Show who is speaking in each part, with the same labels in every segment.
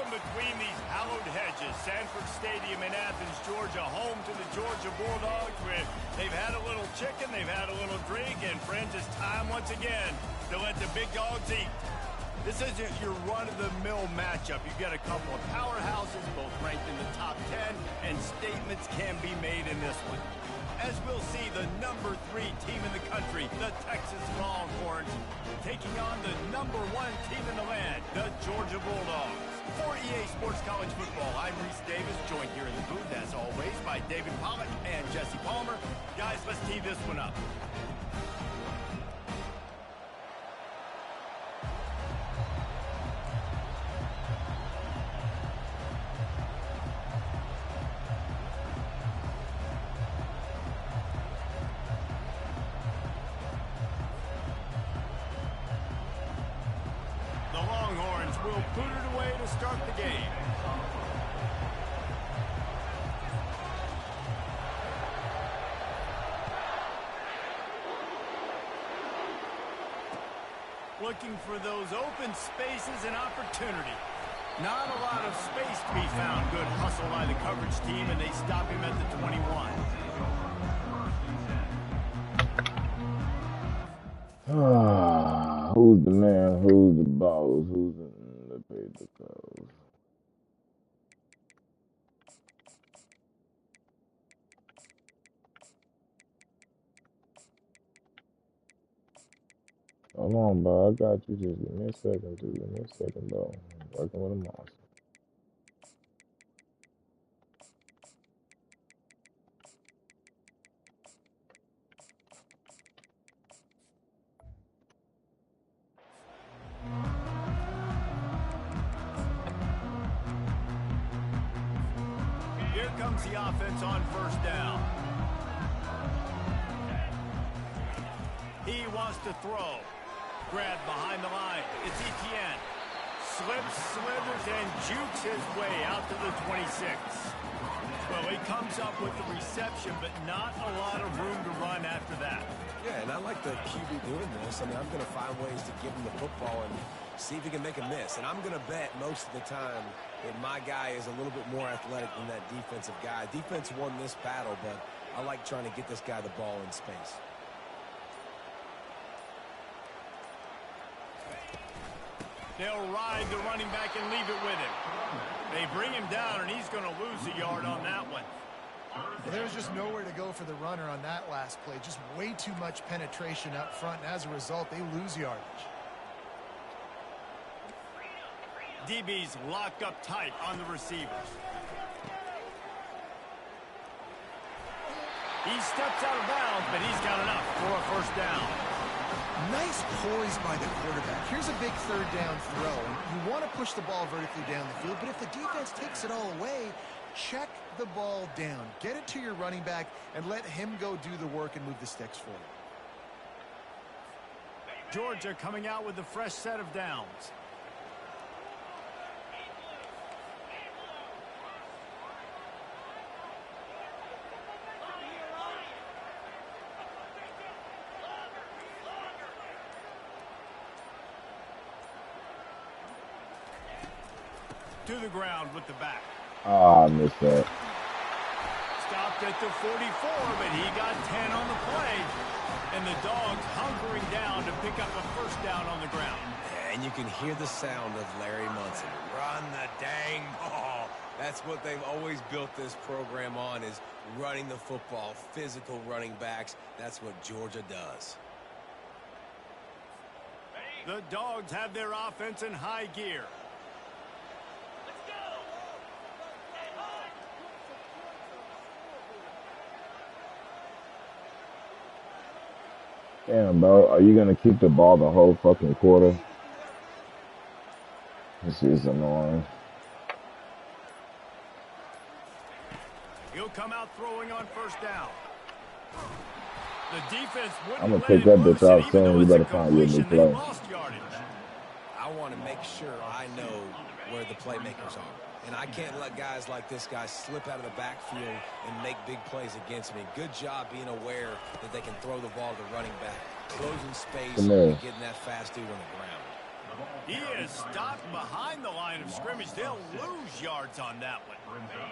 Speaker 1: between these hallowed hedges, Sanford Stadium in Athens, Georgia, home to the Georgia Bulldogs, where they've had a little chicken, they've had a little drink, and friends, it's time once again to let the big dogs eat. This isn't your run-of-the-mill matchup. You've got a couple of powerhouses, both ranked in the top 10, and statements can be made in this one. As we'll see, the number 3 team in the country, the Texas Longhorns, taking on the number 1 team in the land, the Georgia Bulldogs. For EA Sports College Football, I'm Reese Davis, joined here in the booth, as always, by David Pollack and Jesse Palmer. Guys, let's tee this one up. Will put it away to start the game. Looking for those open spaces and opportunity. Not a lot of space to be found. Good hustle by the coverage team, and they stop him at the 21.
Speaker 2: Who's the man? Who's the boss? Who's the paper calls? Hold on, bro. I got you. Just give me a second, dude. Give me a second, bro. I'm working with a monster.
Speaker 1: Here comes the offense on first down. He wants to throw. Grab behind the line. It's Etienne. Slips, slithers, and jukes his way out to the 26. Well, he comes up with the reception, but not a lot of room to run after that.
Speaker 3: Yeah, and I like the QB doing this. I mean, I'm going to find ways to give him the football and see if he can make a miss. And I'm going to bet most of the time that my guy is a little bit more athletic than that defensive guy. Defense won this battle, but I like trying to get this guy the ball in space.
Speaker 1: They'll ride the running back and leave it with him. They bring him down, and he's going to lose a yard on that one.
Speaker 4: There's just nowhere to go for the runner on that last play. Just way too much penetration up front, and as a result, they lose yardage.
Speaker 1: DB's locked up tight on the receivers. He steps out of bounds, but he's got enough for a first down.
Speaker 4: Nice poise by the quarterback. Here's a big third down throw. You want to push the ball vertically down the field, but if the defense takes it all away, check the ball down. Get it to your running back and let him go do the work and move the sticks for you.
Speaker 1: Georgia coming out with a fresh set of downs. To the ground with the back.
Speaker 2: Oh, I missed that.
Speaker 1: Stopped at the 44, but he got 10 on the play. And the Dogs hunkering down to pick up a first down on the ground.
Speaker 3: And you can hear the sound of Larry Munson. Run the dang ball. That's what they've always built this program on, is running the football, physical running backs. That's what Georgia does.
Speaker 1: The Dogs have their offense in high gear.
Speaker 2: Damn, bro. Are you going to keep the ball the whole fucking quarter? This is annoying.
Speaker 1: He'll come out throwing on first down. The defense wouldn't
Speaker 2: I'm going to pick that bitch out soon. You better find your new play.
Speaker 3: I want to make sure I know where the playmakers are. And I can't let guys like this guy slip out of the backfield and make big plays against me. Good job being aware that they can throw the ball to running back. Closing space and getting that fast dude on the ground.
Speaker 1: He is stopped behind the line of scrimmage. They'll lose yards on that one.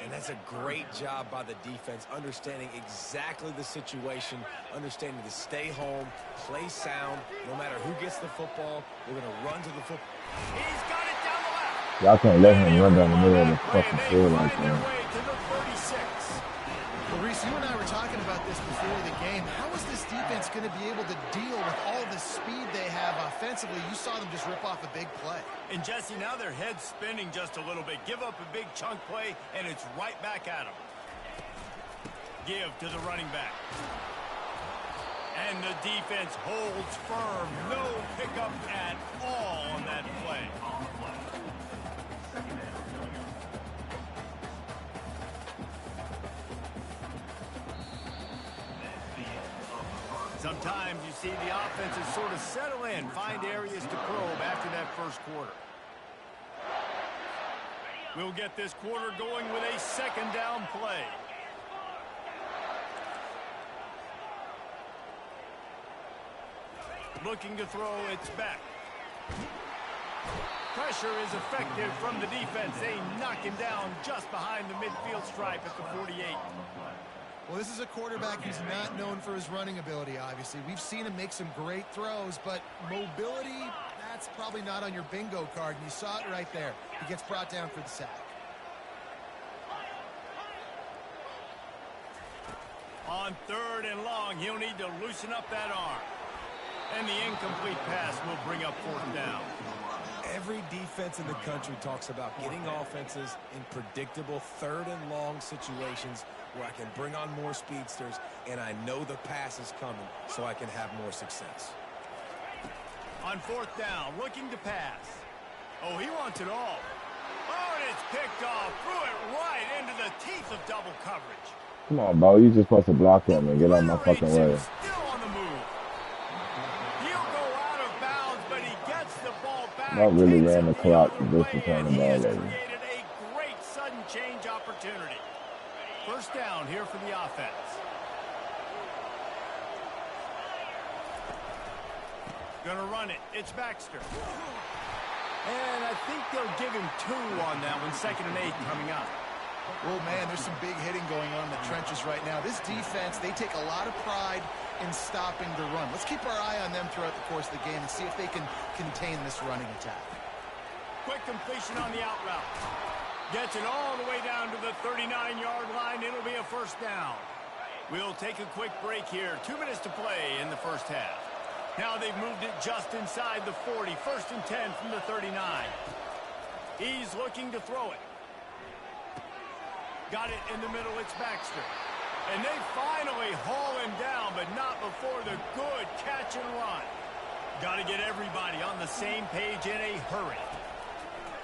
Speaker 3: And that's a great job by the defense, understanding exactly the situation, understanding to stay home, play sound. No matter who gets the football, they're going to run to the football.
Speaker 1: He's got it down the left.
Speaker 2: Y'all can't let him run down the middle of the fucking
Speaker 1: They
Speaker 2: field like
Speaker 1: find their
Speaker 2: that.
Speaker 1: way to the 36.
Speaker 4: Well, Reese, you and I were talking about this before the game. How is this defense going to be able to deal with all the speed they have offensively? You saw them just rip off a big play.
Speaker 1: And Jesse, now their head's spinning just a little bit. Give up a big chunk play, and it's right back at them. Give to the running back. And the defense holds firm. No pickup at all on that play. Sometimes you see the offenses sort of settle in, find areas to probe after that first quarter. We'll get this quarter going with a second down play. Looking to throw, it's back. Pressure is effective from the defense. They knock him down just behind the midfield stripe at the 48.
Speaker 4: Well, this is a quarterback who's not known for his running ability, obviously. We've seen him make some great throws, but mobility, that's probably not on your bingo card, and you saw it right there. He gets brought down for the sack.
Speaker 1: On 3rd and long, he'll need to loosen up that arm. And the incomplete pass will bring up 4th down.
Speaker 3: Every defense in the country talks about getting offenses in predictable 3rd and long situations where I can bring on more speedsters and I know the pass is coming so I can have more success.
Speaker 1: On 4th down, looking to pass. Oh, he wants it all. Oh, and it's picked off. Threw it right into the teeth of double coverage.
Speaker 2: Come on, bro. You just supposed to block him and get out my fucking way.
Speaker 1: Still on the move. He'll go out of bounds, but he gets the ball back.
Speaker 2: That really ran the clock just to turn the
Speaker 1: He
Speaker 2: ball
Speaker 1: has
Speaker 2: over.
Speaker 1: created a great sudden change opportunity. 1st down here for the offense. Gonna run it. It's Baxter. And I think they'll give him 2 on that one. 2nd and 8 coming up.
Speaker 4: Oh, man, there's some big hitting going on in the trenches right now. This defense, they take a lot of pride in stopping the run. Let's keep our eye on them throughout the course of the game and see if they can contain this running attack.
Speaker 1: Quick completion on the out route. Gets it all the way down to the 39-yard line. It'll be a 1st down. We'll take a quick break here. 2 minutes to play in the first half. Now they've moved it just inside the 40. 1st and 10 from the 39. He's looking to throw it. Got it in the middle. It's Baxter. And they finally haul him down, but not before the good catch and run. Got to get everybody on the same page in a hurry.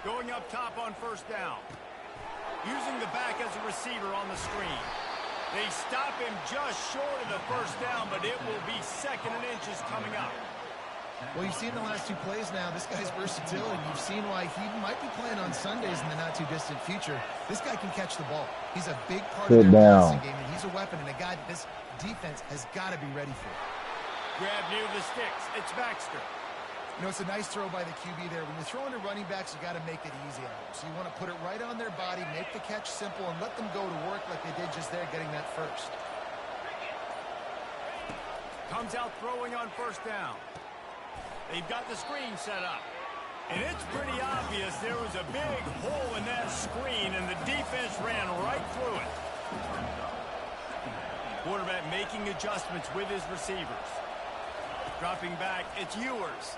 Speaker 1: Going up top on 1st down. Using the back as a receiver on the screen. They stop him just short of the 1st down, but it will be 2nd and inches coming up.
Speaker 4: Well, you've seen the last 2 plays now. This guy's versatility. You've seen why he might be playing on Sundays in the not-too-distant future. This guy can catch the ball. He's a big part of their passing game, and he's a weapon and a guy that this defense has got to be ready for.
Speaker 1: Grab near the sticks. It's Baxter.
Speaker 4: You know, it's a nice throw by the QB there. When you're throwing to running backs, you got to make it easy on them. So you want to put it right on their body, make the catch simple, and let them go to work like they did just there, getting that 1st.
Speaker 1: Comes out throwing on 1st down. They've got the screen set up. And it's pretty obvious there was a big hole in that screen, and the defense ran right through it. Quarterback making adjustments with his receivers. Dropping back, it's Ewers.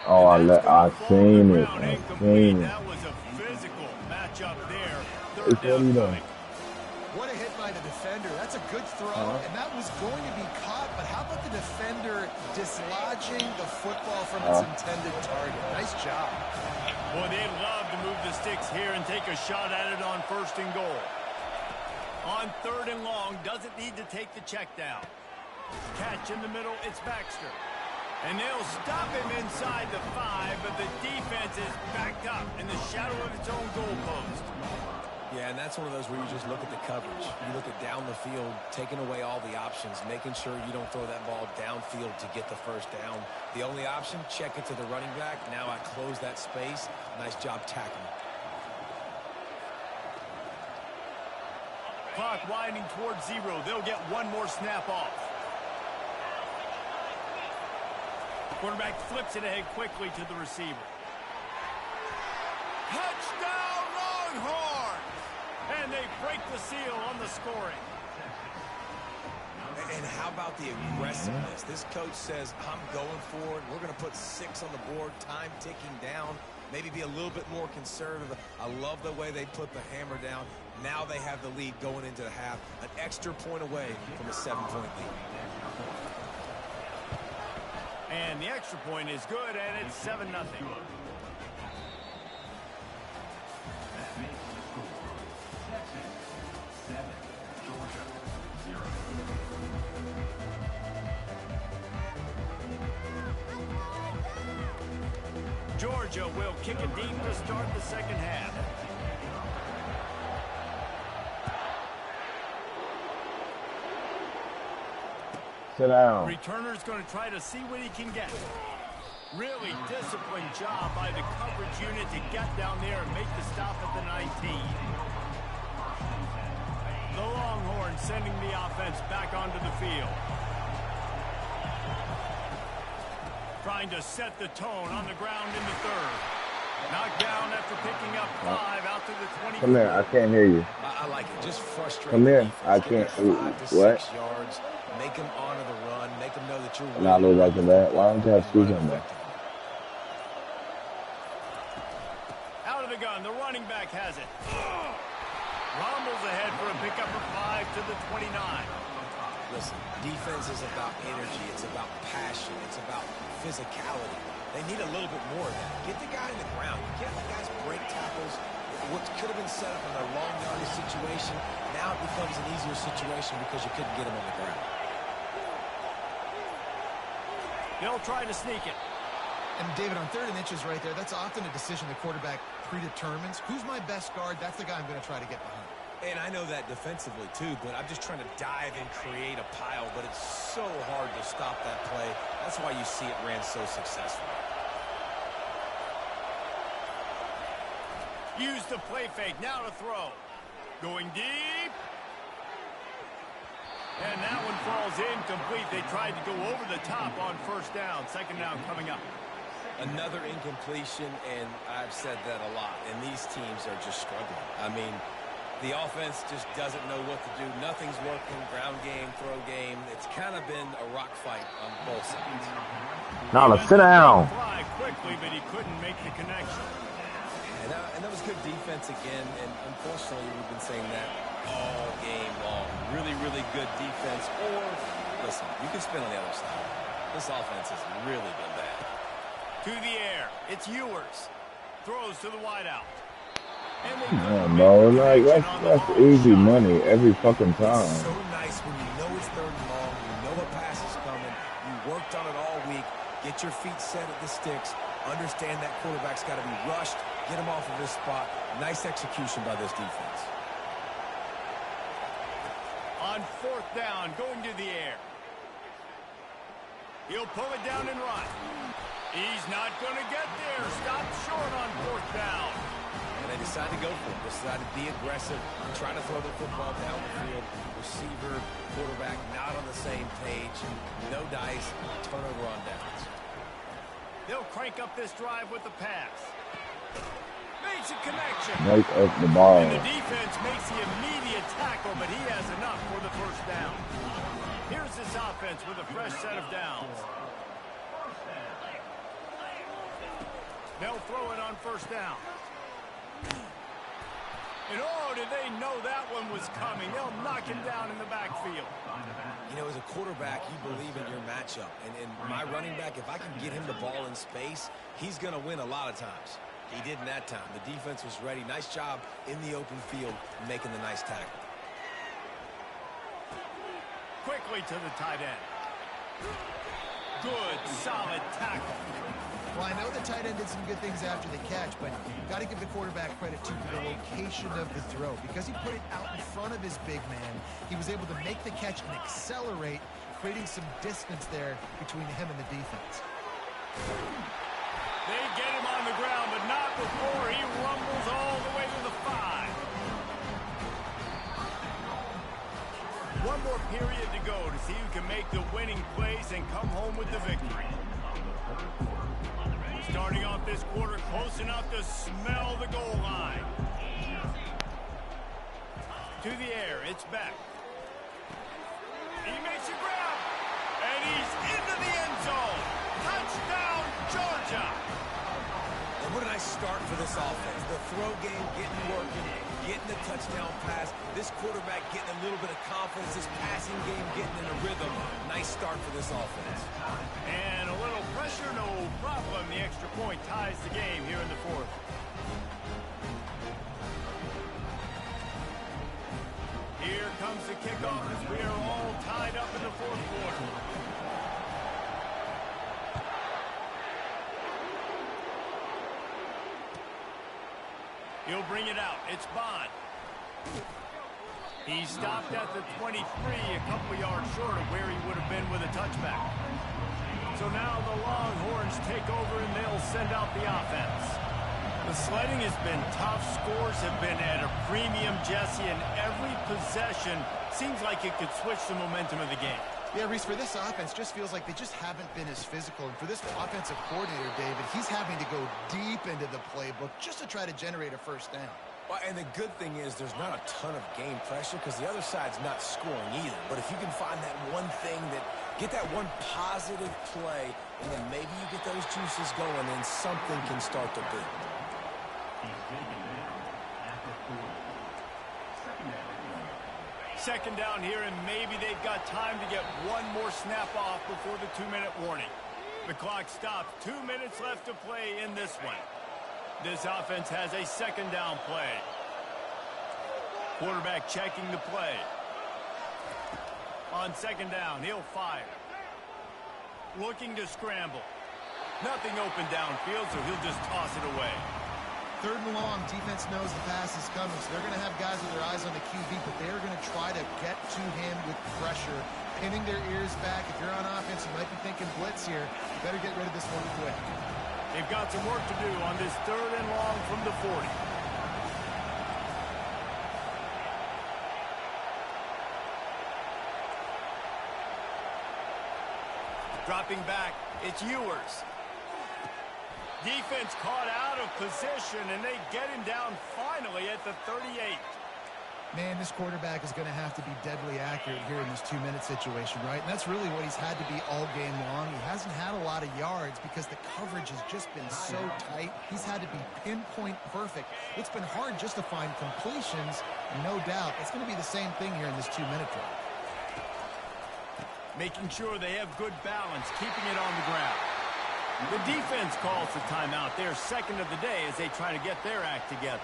Speaker 2: Oh, I seen it. I seen it.
Speaker 1: That was a physical matchup there.
Speaker 2: It's
Speaker 1: 3rd down coming.
Speaker 4: What a hit by the defender. That's a good throw, and that was going to be caught, but how about the defender dislodging the football from its intended target? Nice job.
Speaker 1: Boy, they'd love to move the sticks here and take a shot at it on 1st and goal. On 3rd and long, doesn't need to take the check down. Catch in the middle, it's Baxter. And they'll stop him inside the 5, but the defense is backed up in the shadow of its own goalpost.
Speaker 3: Yeah, and that's one of those where you just look at the coverage. You look at down the field, taking away all the options, making sure you don't throw that ball downfield to get the first down. The only option, check it to the running back. Now I close that space. Nice job tackling.
Speaker 1: Clock winding towards 0. They'll get one more snap off. Quarterback flips it ahead quickly to the receiver. Touchdown Longhorns! And they break the seal on the scoring.
Speaker 3: And how about the aggressiveness? This coach says, I'm going for it. We're going to put 6 on the board, time ticking down. Maybe be a little bit more conservative. I love the way they put the hammer down. Now they have the lead going into the half. An extra point away from a 7-point lead.
Speaker 1: And the extra point is good, and it's 7-0. Georgia will kick it deep to start the second half.
Speaker 2: Sit down.
Speaker 1: Returner's going to try to see what he can get. Really disciplined job by the coverage unit to get down there and make the stop at the 19. The Longhorns sending the offense back onto the field. Trying to set the tone on the ground in the third. Knocked down after picking up 5 out to the 20.
Speaker 2: Come here, I can't hear you.
Speaker 3: I like it. Just frustrating.
Speaker 2: Come here,
Speaker 3: defense.
Speaker 2: I can't.
Speaker 3: 5 to
Speaker 2: What?
Speaker 3: 6 yards. Make them honor the run. Make them know that you're
Speaker 2: And I lose after that. Why don't you have shoes on there?
Speaker 1: Out of the gun, the running back has it. Rumbles ahead for a pickup of 5 to the 29.
Speaker 3: Listen, defense is about energy. It's about passion. It's about physicality. They need a little bit more of that. Get the guy in the ground. You can't let guys break tackles. What could have been set up in a long yardage situation, now it becomes an easier situation because you couldn't get him on the ground.
Speaker 1: They'll try to sneak it.
Speaker 4: And David, on 3rd and inches right there, that's often a decision the quarterback predetermines. Who's my best guard? That's the guy I'm going to try to get behind.
Speaker 3: And I know that defensively, too, but I'm just trying to dive and create a pile, but it's so hard to stop that play. That's why you see it ran so successfully.
Speaker 1: Use the play fake, now to throw. Going deep. And that one falls incomplete. They tried to go over the top on 1st down. 2nd down coming up.
Speaker 3: Another incompletion, and I've said that a lot, and these teams are just struggling. I mean, the offense just doesn't know what to do. Nothing's working. Ground game, throw game. It's kind of been a rock fight on both sides.
Speaker 2: Now let's sit down.
Speaker 1: Fly quickly, but he couldn't make the connection.
Speaker 3: And that was good defense again, and unfortunately we've been saying that all game long. Really, really good defense. Or, listen, you can spin on the other side. This offense has really been bad.
Speaker 1: To the air. It's Ewers. Throws to the wideout.
Speaker 2: No, like that's easy money every fucking time.
Speaker 3: It's so nice when you know it's 3rd and long, you know a pass is coming, you worked on it all week, get your feet set at the sticks, understand that quarterback's got to be rushed, get him off of his spot. Nice execution by this defense.
Speaker 1: On 4th down, going to the air. He'll pull it down and run. He's not going to get there. Stopped short on 4th down.
Speaker 3: And they decide to go for it. They decide to be aggressive, try to throw the football down the field. Receiver, quarterback, not on the same page. No dice, turnover on downs.
Speaker 1: They'll crank up this drive with the pass. Makes a connection.
Speaker 2: Make up the ball.
Speaker 1: And the defense makes the immediate tackle, but he has enough for the 1st down. Here's this offense with a fresh set of downs. They'll throw it on 1st down. And oh, did they know that one was coming? They'll knock him down in the backfield.
Speaker 3: You know, as a quarterback, you believe in your matchup. And my running back, if I can get him the ball in space, he's going to win a lot of times. He did in that time. The defense was ready. Nice job in the open field making the nice tackle.
Speaker 1: Quickly to the tight end. Good, solid tackle.
Speaker 4: Well, I know the tight end did some good things after the catch, but you've got to give the quarterback credit, too, for the location of the throw. Because he put it out in front of his big man, he was able to make the catch and accelerate, creating some distance there between him and the defense.
Speaker 1: They get him on the ground, but not before he rumbles all the way to the 5. One more period to go to see who can make the winning plays and come home with the victory. Starting off this quarter close enough to smell the goal line. To the air, it's back. He makes a grab, and he's into the end zone. Touchdown, Georgia!
Speaker 3: And what a nice start for this offense. The throw game getting working, getting the touchdown pass. This quarterback getting a little bit of confidence. This passing game getting in a rhythm. Nice start for this offense.
Speaker 1: And a little pressure, no problem. The extra point ties the game here in the 4th. Here comes the kickoff as we are all tied up in the 4th quarter. He'll bring it out. It's Bond. He stopped at the 23, a couple yards short of where he would have been with a touchback. So now the Longhorns take over and they'll send out the offense. The sledding has been tough. Scores have been at a premium, Jesse, and every possession seems like it could switch the momentum of the game.
Speaker 4: Yeah, Reese, for this offense, just feels like they just haven't been as physical. And for this offensive coordinator, David, he's having to go deep into the playbook just to try to generate a first down.
Speaker 3: Well, and the good thing is there's not a ton of game pressure because the other side's not scoring either. But if you can find that one thing get that one positive play, and then maybe you get those juices going, and something can start to build.
Speaker 1: Second down here, and maybe they've got time to get one more snap off before the 2-minute warning. The clock stops. 2 minutes left to play in this one. This offense has a second down play. Quarterback checking the play. On second down, he'll fire. Looking to scramble. Nothing open downfield, so he'll just toss it away.
Speaker 4: 3rd and long, defense knows the pass is coming, so they're going to have guys with their eyes on the QB, but they're going to try to get to him with pressure, pinning their ears back. If you're on offense, you might be thinking blitz here. You better get rid of this one quick.
Speaker 1: They've got some work to do on this 3rd and long from the 40. Dropping back, it's Ewers. Defense caught out of position, and they get him down finally at the 38.
Speaker 4: Man, this quarterback is going to have to be deadly accurate here in this 2-minute situation, right? And that's really what he's had to be all game long. He hasn't had a lot of yards because the coverage has just been so tight. He's had to be pinpoint perfect. It's been hard just to find completions, no doubt. It's going to be the same thing here in this 2-minute drive.
Speaker 1: Making sure they have good balance, keeping it on the ground. The defense calls the timeout. They're second of the day as they try to get their act together.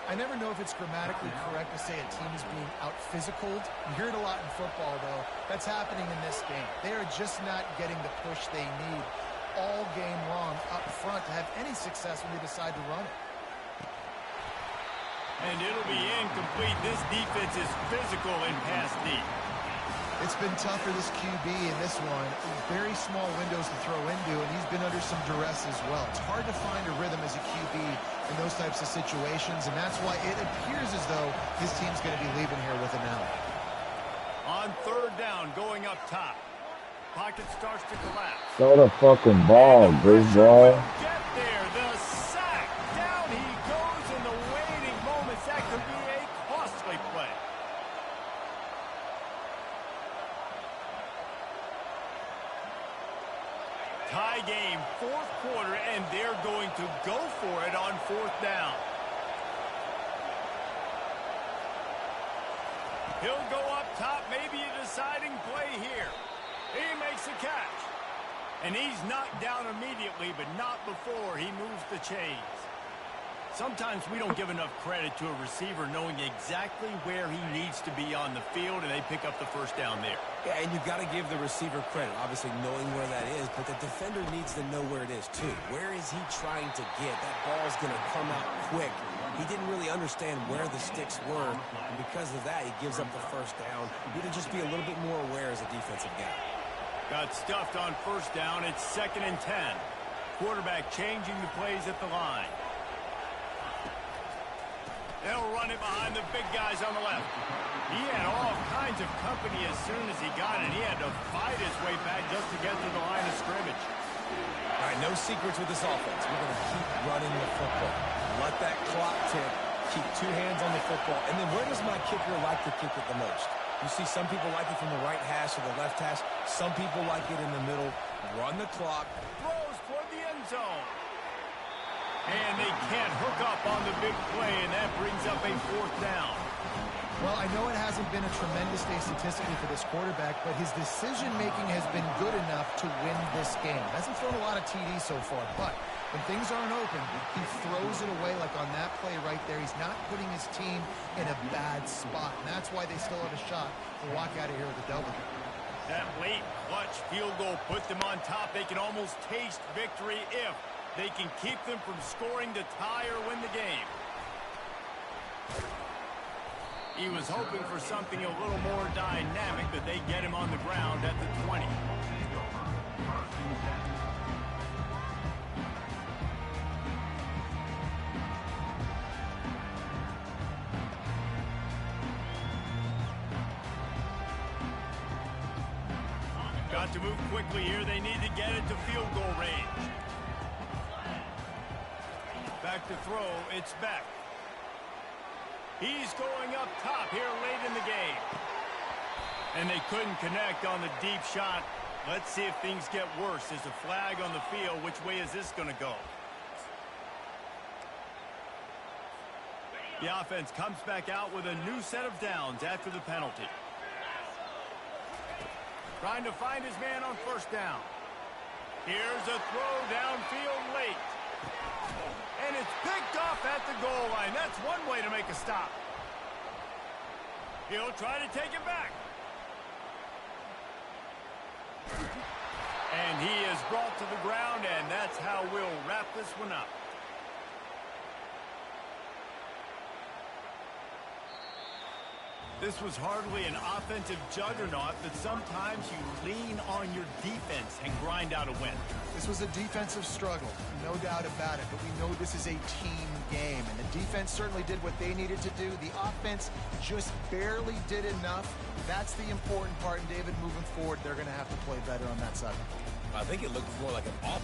Speaker 4: I never know if it's grammatically correct to say a team is being out-physicaled. You hear it a lot in football, though. That's happening in this game. They are just not getting the push they need all game long up front to have any success when they decide to run it.
Speaker 1: And it'll be incomplete. This defense is physical and pass deep.
Speaker 4: It's been tough for this QB in this one. Very small windows to throw into, and he's been under some duress as well. It's hard to find a rhythm as a QB in those types of situations, and that's why it appears as though his team's going to be leaving here with an out.
Speaker 1: On 3rd down, going up top. Pocket starts to collapse.
Speaker 2: Throw the fucking ball, big boy.
Speaker 1: Get there. The sack. Down he goes in the waiting moments. That could be a costly play. Tie game, 4th quarter, and they're going to go for it on 4th down. He'll go up top, maybe a deciding play here. He makes the catch. And he's knocked down immediately, but not before he moves the chains. Sometimes we don't give enough credit to a receiver knowing exactly where he needs to be on the field, and they pick up the first down there.
Speaker 3: Yeah, and you've got to give the receiver credit, obviously knowing where that is, but the defender needs to know where it is too. Where is he trying to get? That ball's going to come out quick. He didn't really understand where the sticks were, and because of that, he gives up the first down. You need to just be a little bit more aware as a defensive guy.
Speaker 1: Got stuffed on first down. It's 2nd and 10. Quarterback changing the plays at the line. They'll run it behind the big guys on the left. He had all kinds of company as soon as he got it. He had to fight his way back just to get to the line of scrimmage.
Speaker 3: All right, no secrets with this offense. We're going to keep running the football. Let that clock tick. Keep 2 hands on the football. And then where does my kicker like to kick it the most? You see some people like it from the right hash or the left hash. Some people like it in the middle. Run the clock.
Speaker 1: Throws toward the end zone. And they can't hook up on the big play, and that brings up a 4th down.
Speaker 4: Well, I know it hasn't been a tremendous day statistically for this quarterback, but his decision-making has been good enough to win this game. Hasn't thrown a lot of TDs so far, but when things aren't open, he throws it away like on that play right there. He's not putting his team in a bad spot, and that's why they still have a shot to walk out of here with a W.
Speaker 1: That late clutch field goal put them on top. They can almost taste victory if they can keep them from scoring to tie or win the game. He was hoping for something a little more dynamic, but they get him on the ground at the 20. Got to move quickly here. They need to get it to field goal range. Back to throw. It's Beck. He's going up top here late in the game. And they couldn't connect on the deep shot. Let's see if things get worse. There's a flag on the field. Which way is this going to go? The offense comes back out with a new set of downs after the penalty. Trying to find his man on first down. Here's a throw downfield late. And it's picked off at the goal line. That's one way to make a stop. He'll try to take it back. And he is brought to the ground, and that's how we'll wrap this one up. This was hardly an offensive juggernaut, but sometimes you lean on your defense and grind out a win.
Speaker 4: This was a defensive struggle, no doubt about it, but we know this is a team game, and the defense certainly did what they needed to do. The offense just barely did enough. That's the important part, and David, moving forward, they're going to have to play better on that side.
Speaker 3: I think it looked more like an off